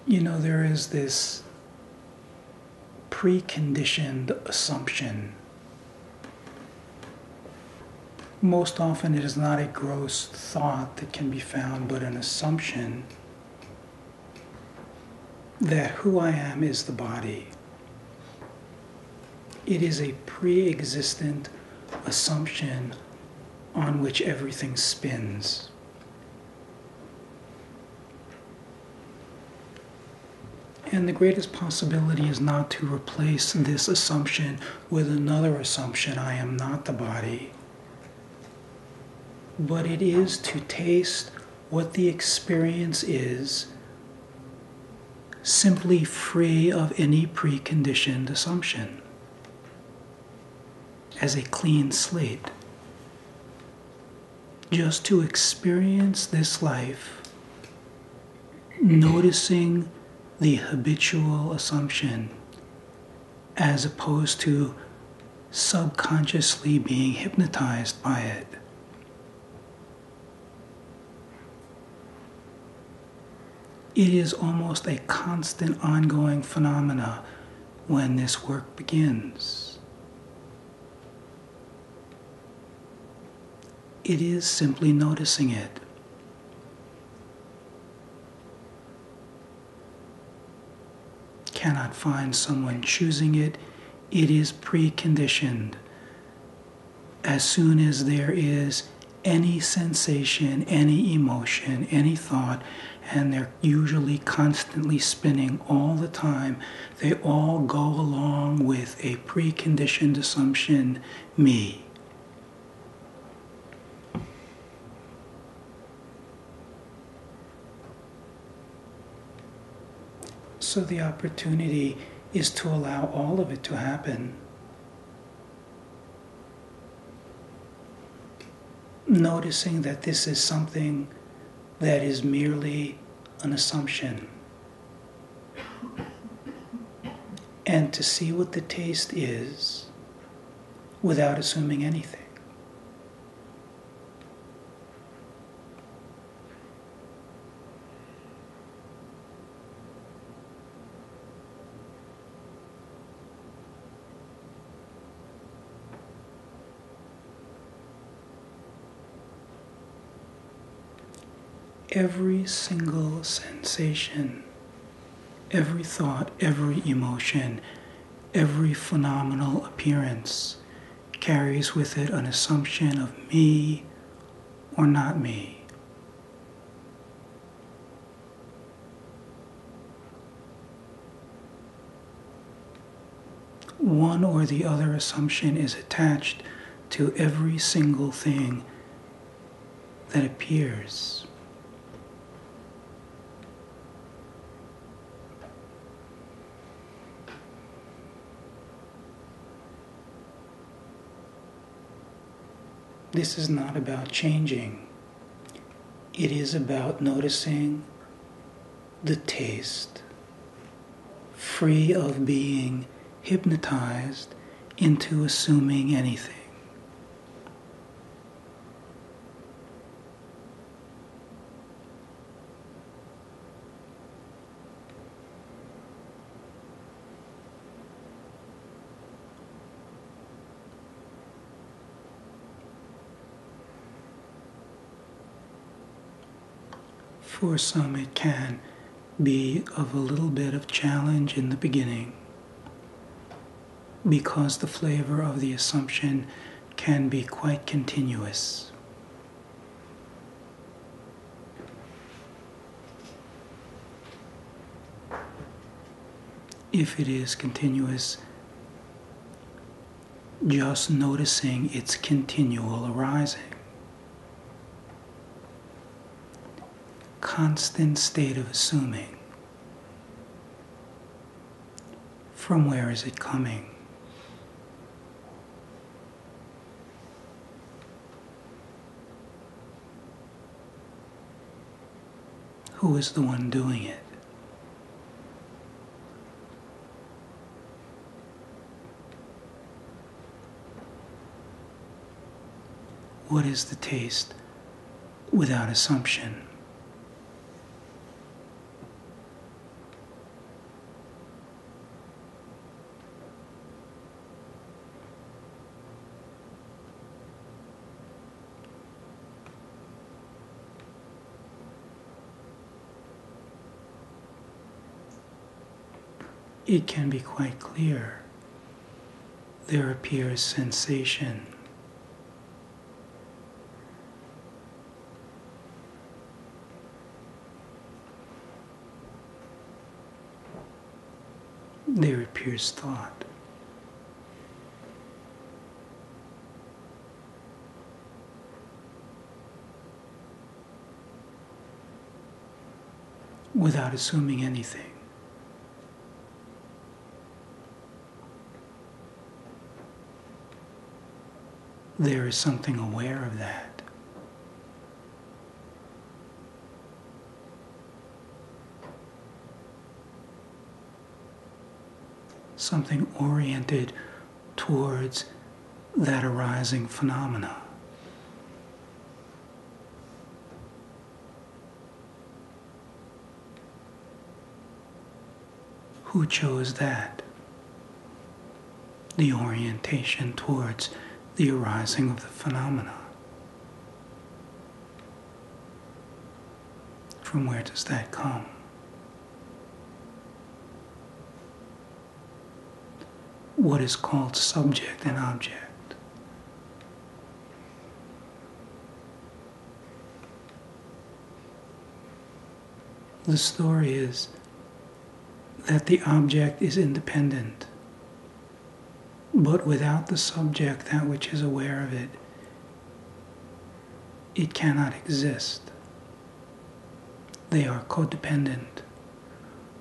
There is this preconditioned assumption. Most often it is not a gross thought that can be found, but an assumption that who I am is the body. It is a pre-existent assumption on which everything spins. And the greatest possibility is not to replace this assumption with another assumption, I am not the body. But it is to taste what the experience is, simply free of any preconditioned assumption, as a clean slate. Just to experience this life, noticing the habitual assumption as opposed to subconsciously being hypnotized by it. It is almost a constant ongoing phenomena when this work begins. It is simply noticing it. Cannot find someone choosing it. It is preconditioned. As soon as there is any sensation, any emotion, any thought, and they're usually constantly spinning all the time, they all go along with a preconditioned assumption, me. So the opportunity is to allow all of it to happen. Noticing that this is something that is merely an assumption. And to see what the taste is without assuming anything. Every single sensation, every thought, every emotion, every phenomenal appearance carries with it an assumption of me or not me. One or the other assumption is attached to every single thing that appears. This is not about changing. It is about noticing the taste, free of being hypnotized into assuming anything. For some, it can be of a little bit of challenge in the beginning because the flavor of the assumption can be quite continuous. If it is continuous, just noticing its continual arising. Constant state of assuming. From where is it coming? Who is the one doing it? What is the taste without assumption? it can be quite clear. There appears sensation. There appears thought. Without assuming anything. There is something aware of that. Something oriented towards that arising phenomena. Who chose that? The orientation towards the arising of the phenomena. From where does that come? What is called subject and object. The story is that the object is independent, but without the subject, that which is aware of it, it cannot exist. They are codependent.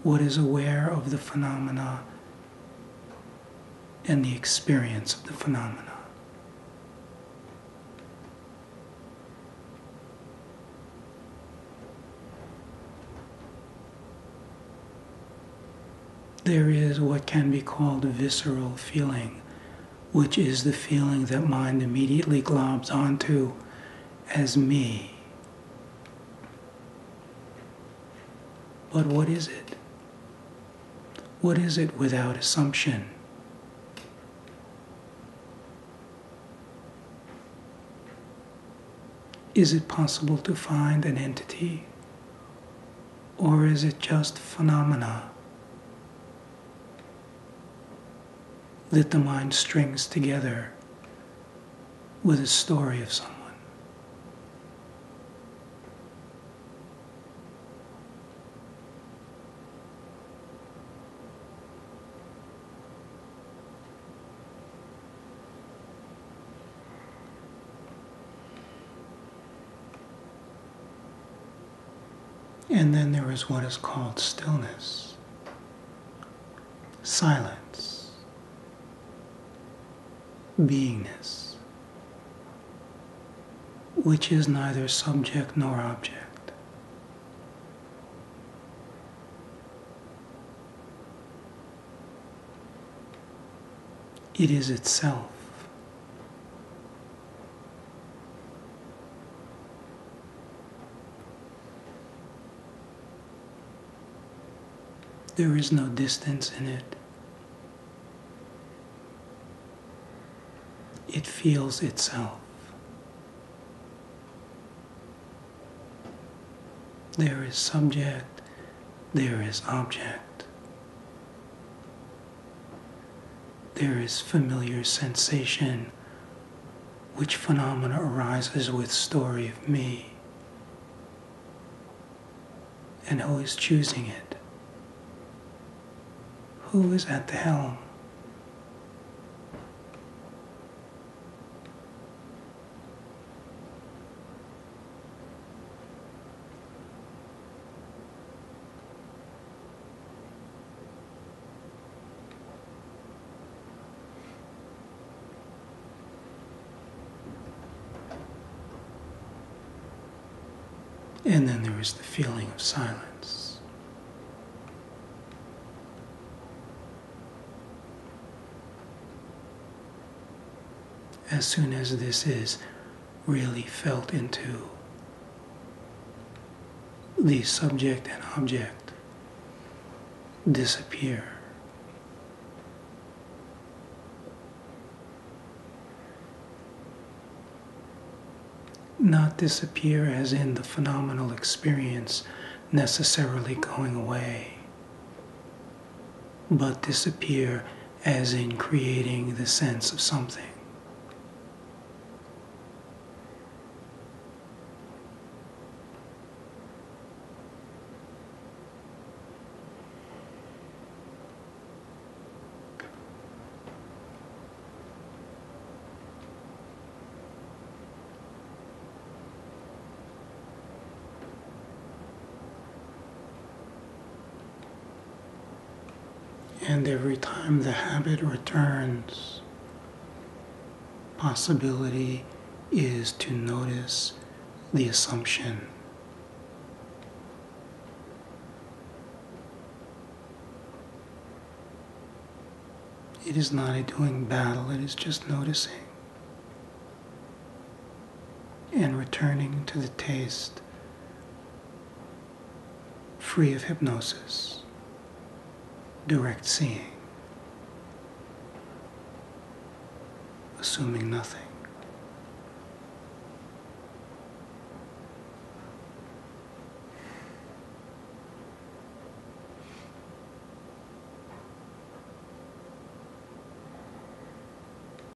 What is aware of the phenomena and the experience of the phenomena. There is what can be called a visceral feeling, which is the feeling that mind immediately globs onto as me. But what is it? What is it without assumption? Is it possible to find an entity? Or is it just phenomena that the mind strings together with a story of someone? And then there is what is called stillness, silence, beingness, which is neither subject nor object. It is itself. There is no distance in it. It feels itself. There is subject, there is object. There is familiar sensation, which phenomena arises with story of me. And who is choosing it? Who is at the helm? And then there is the feeling of silence. As soon as this is really felt into, the subject and object disappear. Not disappear as in the phenomenal experience necessarily going away, but disappear as in creating the sense of something. And every time the habit returns, possibility is to notice the assumption. It is not a doing battle, it is just noticing and returning to the taste, free of hypnosis. Direct seeing, assuming nothing.